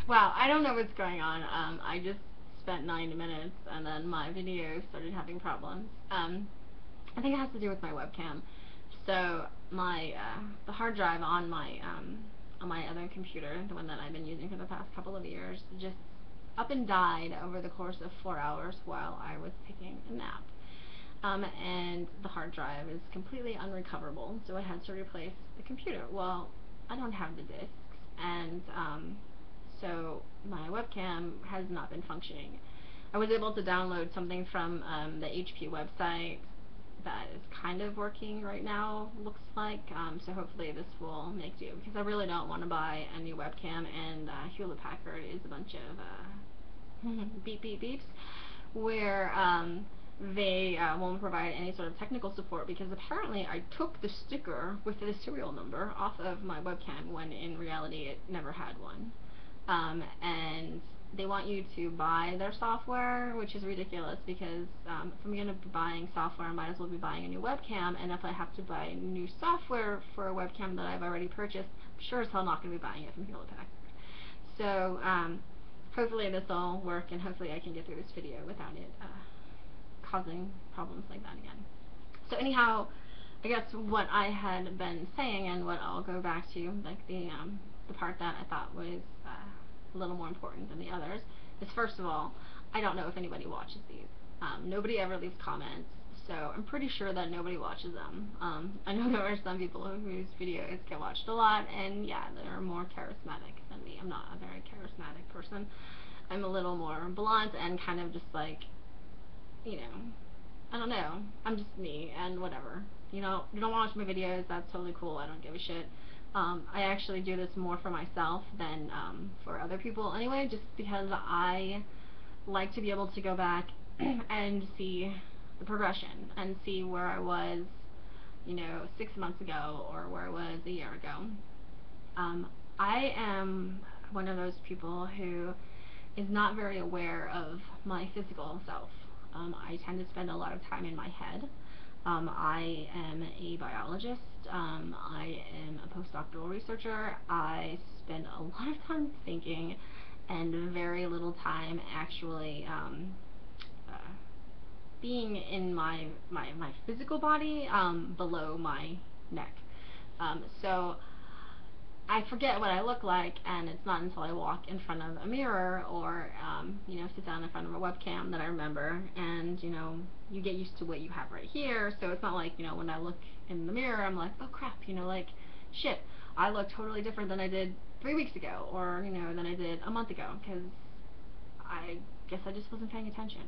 Wow, I don't know what's going on. I just spent 90 minutes and then my video started having problems. I think it has to do with my webcam. So my the hard drive on my other computer, the one that I've been using for the past couple of years, just up and died over the course of 4 hours while I was taking a nap. And the hard drive is completely unrecoverable, so I had to replace the computer. Well, I don't have the discs, and so my webcam has not been functioning. I was able to download something from the HP website that is kind of working right now, looks like. So hopefully this will make do, because I really don't want to buy a new webcam, and Hewlett Packard is a bunch of beep beep beeps, where they won't provide any sort of technical support, because apparently I took the sticker with the serial number off of my webcam when in reality it never had one. And they want you to buy their software, which is ridiculous, because if I'm going to be buying software, I might as well be buying a new webcam, and if I have to buy new software for a webcam that I've already purchased, I'm sure as hell not going to be buying it from Hewlett Packard. So hopefully this will work, and hopefully I can get through this video without it causing problems like that again. So anyhow, I guess what I had been saying, and what I'll go back to, like the part that I thought was a little more important than the others, is first of all, I don't know if anybody watches these. Nobody ever leaves comments, so I'm pretty sure that nobody watches them. I know there are some people whose videos get watched a lot, and yeah, they're more charismatic than me. I'm not a very charismatic person. I'm a little more blunt and kind of just like, you know, I don't know. I'm just me, and whatever. You know, you don't watch my videos, that's totally cool. I don't give a shit. I actually do this more for myself than for other people anyway, just because I like to be able to go back and see the progression and see where I was, you know, 6 months ago, or where I was a year ago. I am one of those people who is not very aware of my physical self. I tend to spend a lot of time in my head. I am a biologist. I am a postdoctoral researcher. I spend a lot of time thinking and very little time actually uh, being in my physical body below my neck. So I forget what I look like, and it's not until I walk in front of a mirror, or you know, sit down in front of a webcam, that I remember. And you know, you get used to what you have right here, so it's not like, you know, when I look in the mirror, I'm like, oh crap, you know, like, shit, I look totally different than I did 3 weeks ago, or you know, than I did a month ago, because I guess I just wasn't paying attention.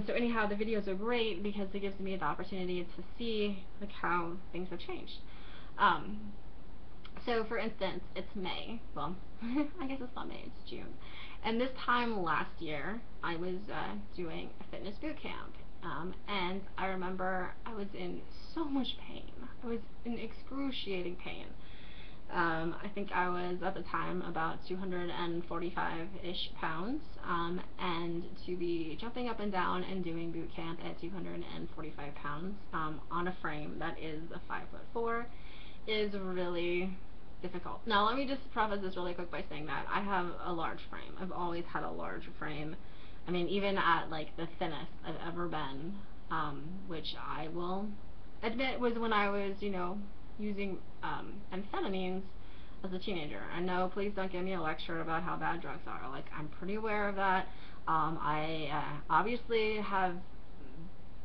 So anyhow, the videos are great because it gives me the opportunity to see like how things have changed. Um, so for instance, it's May. Well, I guess it's not May, it's June. And this time last year, I was doing a fitness boot camp. And I remember I was in so much pain. I was in excruciating pain. I think I was at the time about 245-ish pounds, and to be jumping up and down and doing boot camp at 245 pounds on a frame that is a 5'4" is really difficult. Now let me just preface this really quick by saying that I have a large frame. I've always had a large frame. I mean, even at like the thinnest I've ever been, which I will admit was when I was, you know, using amphetamines as a teenager. I know, please don't give me a lecture about how bad drugs are. Like, I'm pretty aware of that. I obviously have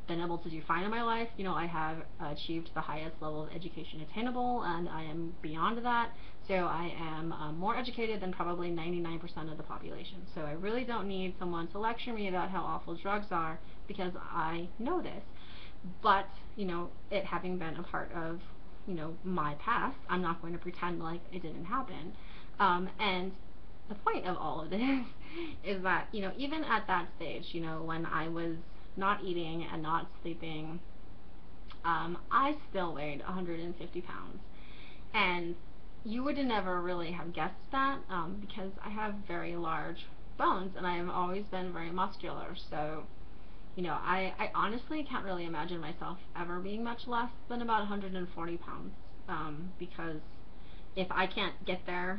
been able to do fine in my life. You know, I have achieved the highest level of education attainable, and I am beyond that. So I am more educated than probably 99% of the population. So I really don't need someone to lecture me about how awful drugs are, because I know this. But, you know, it having been a part of, you know, my past, I'm not going to pretend like it didn't happen. And the point of all of this is that, you know, even at that stage, you know, when I was not eating and not sleeping, I still weighed 150 pounds. And you would never really have guessed that, because I have very large bones, and I have always been very muscular. So, you know, I honestly can't really imagine myself ever being much less than about 140 pounds, because if I can't get there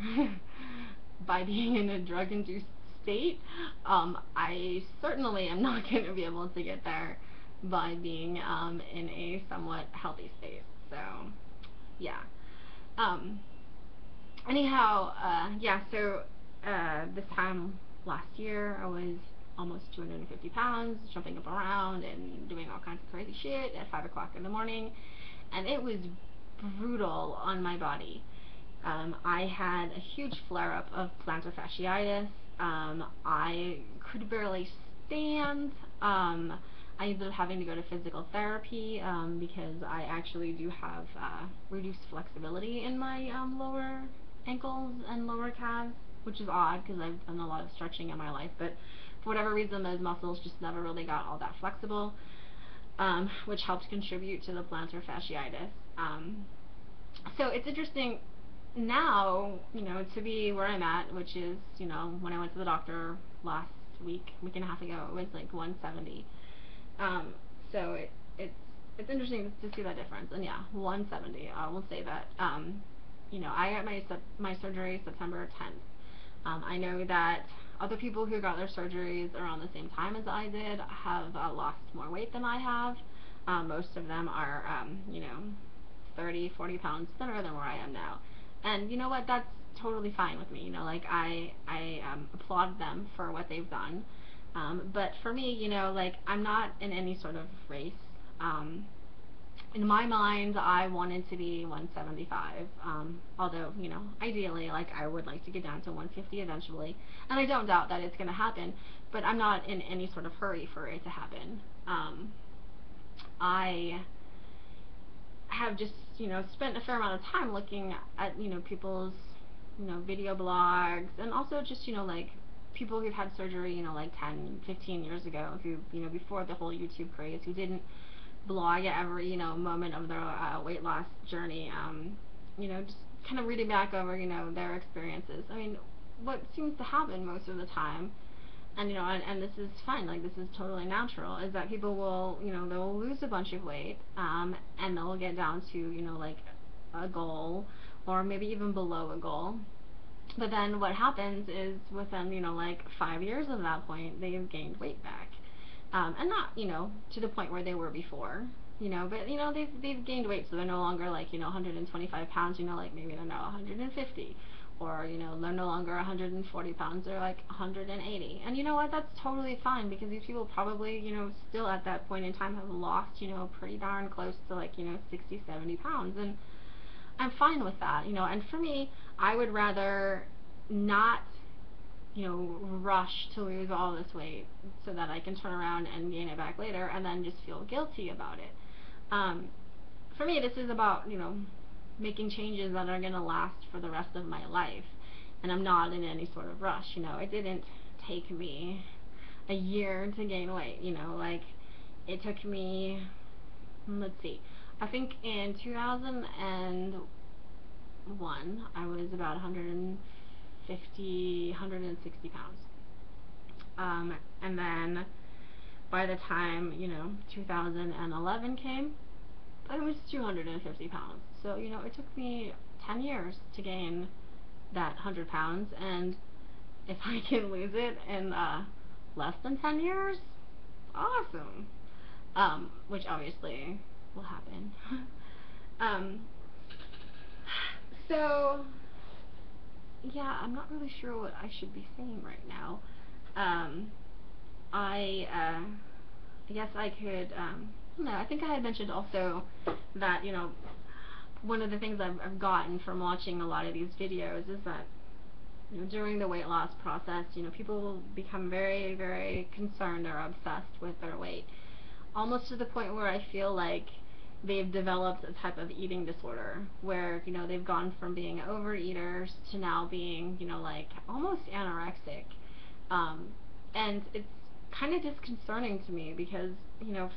by being in a drug-induced state. I certainly am not going to be able to get there by being in a somewhat healthy state. So, yeah. Um, Anyhow, yeah, so this time last year, I was almost 250 pounds, jumping up around and doing all kinds of crazy shit at 5 o'clock in the morning, and it was brutal on my body. I had a huge flare-up of plantar fasciitis. I could barely stand. I ended up having to go to physical therapy because I actually do have reduced flexibility in my lower ankles and lower calves, which is odd because I've done a lot of stretching in my life, but for whatever reason those muscles just never really got all that flexible, which helped contribute to the plantar fasciitis. So it's interesting now, to be where I'm at, which is, when I went to the doctor last week and a half ago, it was like 170. So it's interesting to see that difference. And yeah, 170. I will say that. I got my surgery September 10th. I know that other people who got their surgeries around the same time as I did have lost more weight than I have. Most of them are, 30, 40 pounds thinner than where I am now. And you know what? That's totally fine with me. I applaud them for what they've done. But for me, I'm not in any sort of race. In my mind, I wanted to be 175. Although, ideally, I would like to get down to 150 eventually. And I don't doubt that it's going to happen, but I'm not in any sort of hurry for it to happen. I have just, spent a fair amount of time looking at, people's, video blogs, and also just, people who've had surgery, 10, 15 years ago, who, before the whole YouTube craze, who didn't blog at every, moment of their weight loss journey, just kind of reading back over, their experiences. I mean, what seems to happen most of the time, and and this is fine, this is totally natural, is that people will, they'll lose a bunch of weight, and they'll get down to, a goal, or maybe even below a goal. But then what happens is within, 5 years of that point, they've gained weight back. And not, to the point where they were before, but, they've gained weight, so they're no longer 125 pounds, maybe they're now 150. Or, they're no longer 140 pounds, they're 180. And you know what, that's totally fine, because these people probably, still at that point in time have lost, pretty darn close to 60, 70 pounds. And I'm fine with that, and for me, I would rather not, rush to lose all this weight so that I can turn around and gain it back later and then just feel guilty about it. For me, this is about, making changes that are going to last for the rest of my life, and I'm not in any sort of rush. It didn't take me a year to gain weight, it took me, let's see, I think in 2001, I was about 150, 160 pounds. And then by the time, 2011 came, I was 250 pounds. So, it took me 10 years to gain that 100 pounds, and if I can lose it in less than 10 years, awesome. Which obviously will happen. um, so, yeah, I'm not really sure what I should be saying right now. Um, I guess I could, no, I think I had mentioned also that, one of the things I've gotten from watching a lot of these videos is that, during the weight loss process, people will become very, very concerned or obsessed with their weight, almost to the point where I feel like they've developed a type of eating disorder where, they've gone from being overeaters to now being, almost anorexic. And it's kind of disconcerting to me because,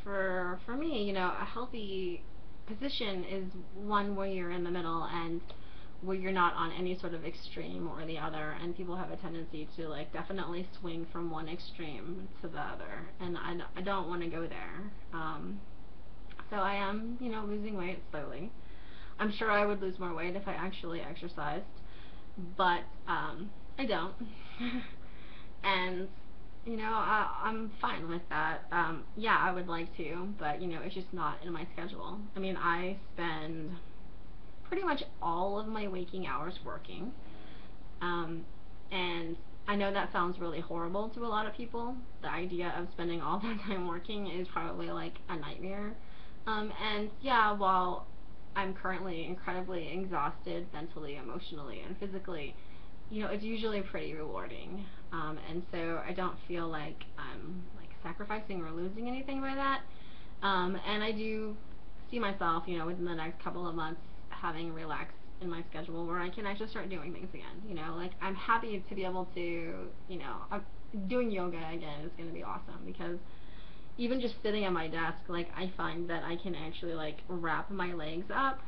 for me, a healthy position is one where you're in the middle and where you're not on any sort of extreme or the other, and people have a tendency to definitely swing from one extreme to the other, and I don't want to go there. So I am, losing weight slowly. I'm sure I would lose more weight if I actually exercised, but I don't. And I'm fine with that. Yeah, I would like to, but it's just not in my schedule. I mean, I spend pretty much all of my waking hours working. Um, and I know that sounds really horrible to a lot of people. The idea of spending all that time working is probably like a nightmare. And yeah, while I'm currently incredibly exhausted mentally, emotionally, and physically, it's usually pretty rewarding. And so I don't feel like I'm like sacrificing or losing anything by that. And I do see myself, within the next couple of months having relaxed in my schedule where I can actually start doing things again. Like I'm happy to be able to, doing yoga again is going to be awesome because even just sitting at my desk, like I find that I can actually like wrap my legs up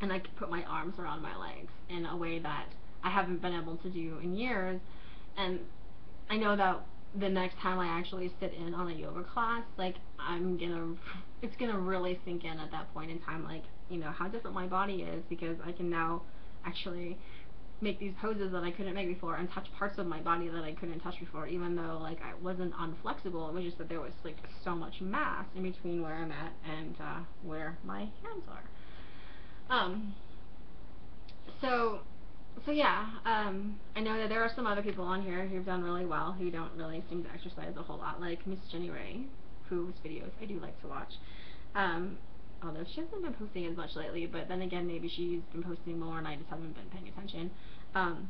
and I can put my arms around my legs in a way that I haven't been able to do in years. And I know that the next time I actually sit in on a yoga class, like it's gonna really sink in at that point in time, like, how different my body is because I can now actually make these poses that I couldn't make before and touch parts of my body that I couldn't touch before, even though like I wasn't unflexible. It was just that there was like so much mass in between where I'm at and where my hands are. So so yeah, I know that there are some other people on here who've done really well who don't really seem to exercise a whole lot, like Miss Jenny Ray, whose videos I do like to watch. Um, Although she hasn't been posting as much lately, but then again, maybe she's been posting more and I just haven't been paying attention. Um,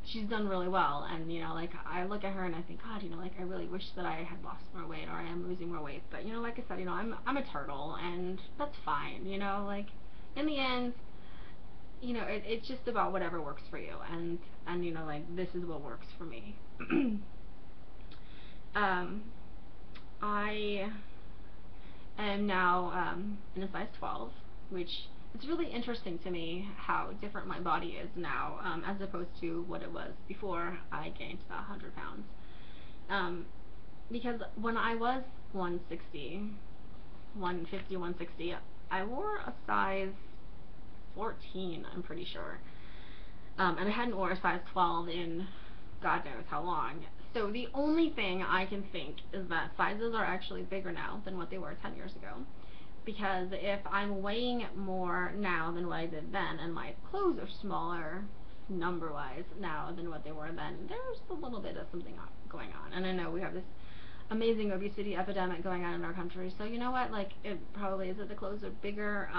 she's done really well, and like I look at her and I think, God, like I really wish that I had lost more weight or I am losing more weight. But like I said, I'm a turtle, and that's fine. Like in the end, it's just about whatever works for you, and like this is what works for me. um, I am now in a size 12, which it's really interesting to me how different my body is now as opposed to what it was before I gained the 100 pounds. Um, because when I was 160, 150, 160, I wore a size 14, I'm pretty sure. And I hadn't worn a size 12 in God knows how long. So the only thing I can think is that sizes are actually bigger now than what they were 10 years ago. Because if I'm weighing more now than what I did then, and my clothes are smaller number-wise now than what they were then, there's a little bit of something going on. And I know we have this amazing obesity epidemic going on in our country, so you know what, like, it probably is that the clothes are bigger.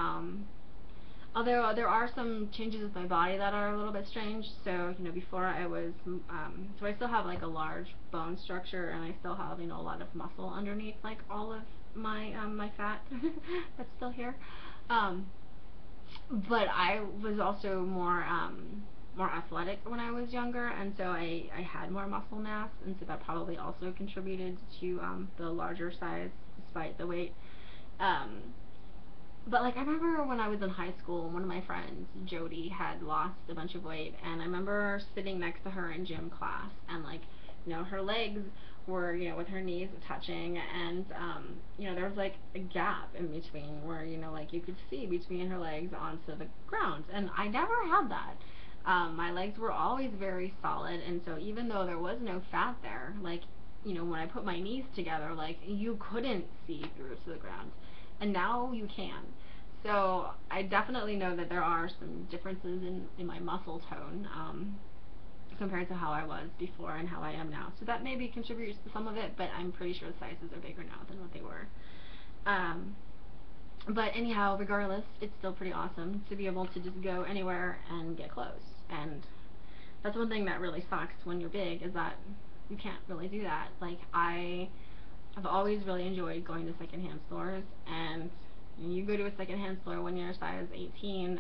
Although there are some changes with my body that are a little bit strange. So, before I was, so I still have like a large bone structure, and I still have, a lot of muscle underneath like all of my fat that's still here. Um, but I was also more athletic when I was younger, and so I had more muscle mass, and so that probably also contributed to the larger size despite the weight. Um, but like I remember when I was in high school, one of my friends, Jody, had lost a bunch of weight, and I remember sitting next to her in gym class, and like, her legs were, with her knees touching, and there was like a gap in between where, like you could see between her legs onto the ground, and I never had that. My legs were always very solid, and so even though there was no fat there, like, when I put my knees together, like you couldn't see through to the ground, and now you can. So I definitely know that there are some differences in my muscle tone compared to how I was before and how I am now. So that maybe contributes to some of it, but I'm pretty sure the sizes are bigger now than what they were. Um, but anyhow, regardless, it's still pretty awesome to be able to just go anywhere and get clothes. And that's one thing that really sucks when you're big, is that you can't really do that. Like I've always really enjoyed going to secondhand stores, and you go to a secondhand store when you're a size 18,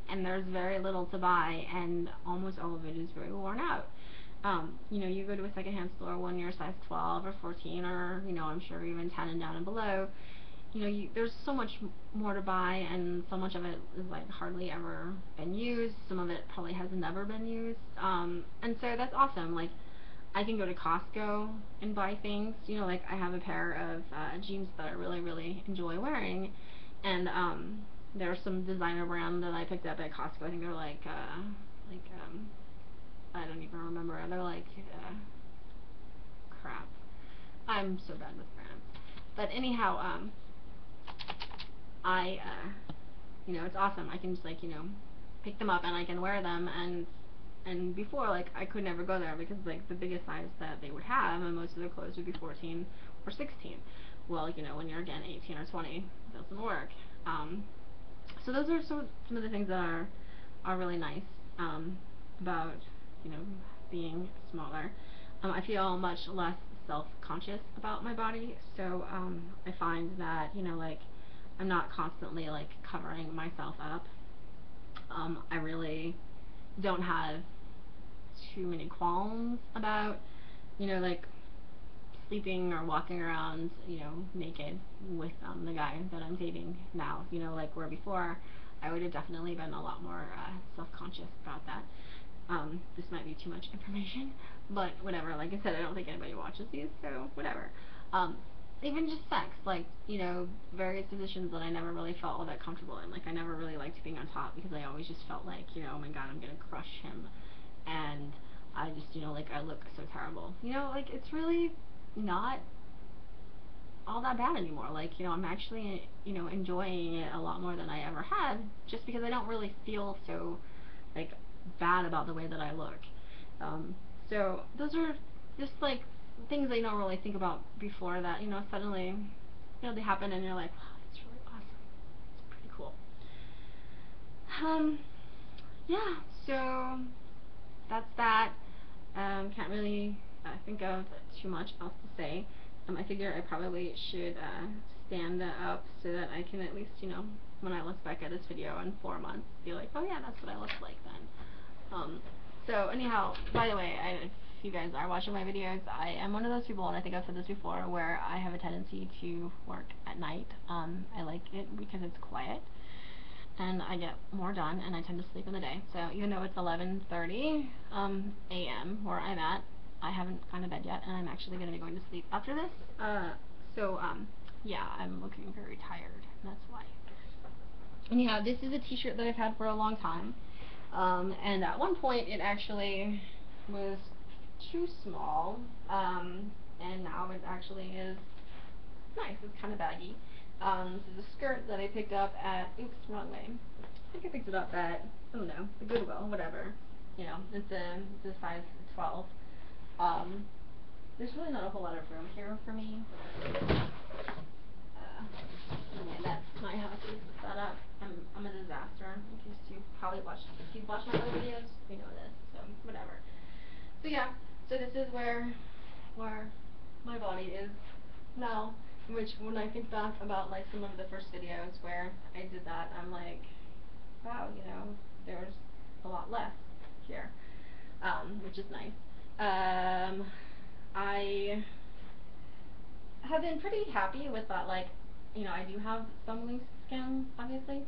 and there's very little to buy, and almost all of it is very worn out. You go to a secondhand store when you're a size 12 or 14, or, I'm sure even 10 and down and below, there's so much more to buy, and so much of it is like hardly ever been used. Some of it probably has never been used. And so that's awesome. Like, I can go to Costco and buy things. Like I have a pair of jeans that I really, really enjoy wearing, and there's some designer brand that I picked up at Costco. I think they're like I don't even remember. They're like, crap. I'm so bad with brands. But anyhow, I, it's awesome. I can just like, pick them up and I can wear them, and before, like, I could never go there because like the biggest size that they would have and most of their clothes would be 14 or 16. Well, when you're again 18 or 20, it doesn't work. So those are some of the things that are really nice about being smaller. I feel much less self-conscious about my body, so I find that like I'm not constantly like covering myself up. I really don't have too many qualms about like sleeping or walking around naked with the guy that I'm dating now. Like where before I would have definitely been a lot more self-conscious about that. This might be too much information, but whatever. Like I said, I don't think anybody watches these, so whatever. Even just sex, like, various positions that I never really felt all that comfortable in. Like, I never really liked being on top because I always just felt like, oh my god, I'm gonna crush him. And I just, like, I look so terrible. Like, it's really not all that bad anymore. Like, I'm actually, enjoying it a lot more than I ever had, just because I don't really feel so, like, bad about the way that I look. So those are just like things that you don't really think about before that, suddenly, they happen and you're like, wow, that's really awesome. It's pretty cool. Yeah, so that's that. Can't really think of too much else to say. I figure I probably should stand up so that I can at least, when I look back at this video in 4 months, be like, oh yeah, that's what I looked like then. So anyhow, by the way, if you guys are watching my videos, I am one of those people, and I think I've said this before, where I have a tendency to work at night. I like it because it's quiet and I get more done, and I tend to sleep in the day. So even though it's 11:30 a.m. where I'm at, I haven't gone to bed yet, and I'm actually going to be going to sleep after this. So yeah, I'm looking very tired, and that's why. Anyhow, this is a t-shirt that I've had for a long time. And at one point it actually was too small, and now it actually is nice. It's kind of baggy. This is a skirt that I picked up at, oops, wrong way. I think I picked it up at, I don't know, the Goodwill, whatever. It's a size 12. There's really not a whole lot of room here for me. Yeah, that's my house is set up. I'm a disaster. In case you probably if you've watched my other videos, you know this. So whatever. So yeah. So this is where my body is now. Which when I think back about like some of the first videos where I did that, I'm like, wow, there's a lot less here, which is nice. I have been pretty happy with that. Like, I do have some loose skin, obviously,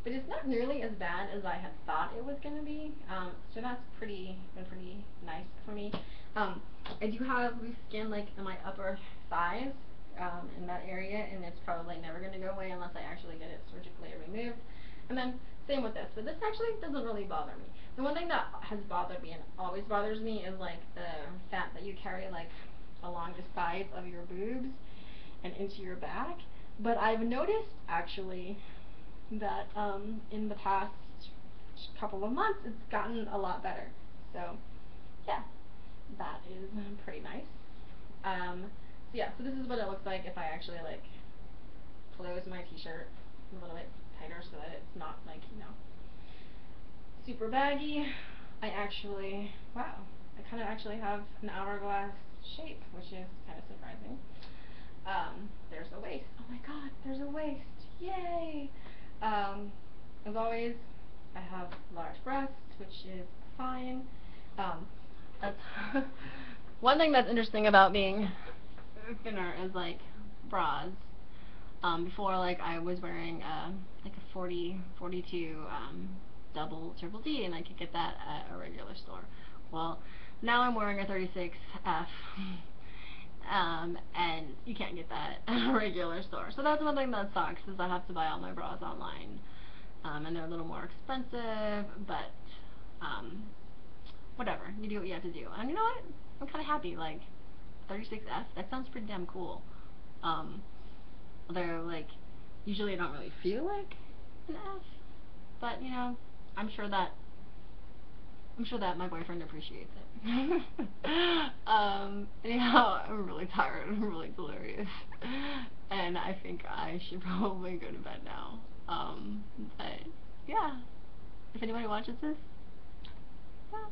but it's not nearly as bad as I had thought it was gonna be. So that's been pretty nice for me. I do have loose skin like in my upper thighs, in that area, and it's probably never gonna go away unless I actually get it surgically removed. And then same with this, but this actually doesn't really bother me. The one thing that has bothered me and always bothers me is like the fat that you carry like along the sides of your boobs and into your back. But I've noticed actually that in the past couple of months it's gotten a lot better. So yeah, that is pretty nice. So yeah, so this is what it looks like if I actually like close my t-shirt a little bit tighter so that it's not like, super baggy. Wow, I kind of actually have an hourglass shape, which is kind of surprising. There's a waist. Oh my god, there's a waist. Yay! As always, I have large breasts, which is fine. That's one thing that's interesting about being thinner is like bras. Before, like, I was wearing like a 40, 42 double triple D, and I could get that at a regular store. Well, now I'm wearing a 36F, and you can't get that at a regular store. So that's one thing that sucks, is I have to buy all my bras online, and they're a little more expensive, but whatever, you do what you have to do. And you know what? I'm kind of happy. Like 36F, that sounds pretty damn cool. Although like usually I don't really feel like an F, but you know, I'm sure that my boyfriend appreciates it. Anyhow, I'm really tired. I'm really delirious, and I think I should probably go to bed now. But yeah, if anybody watches this, yeah.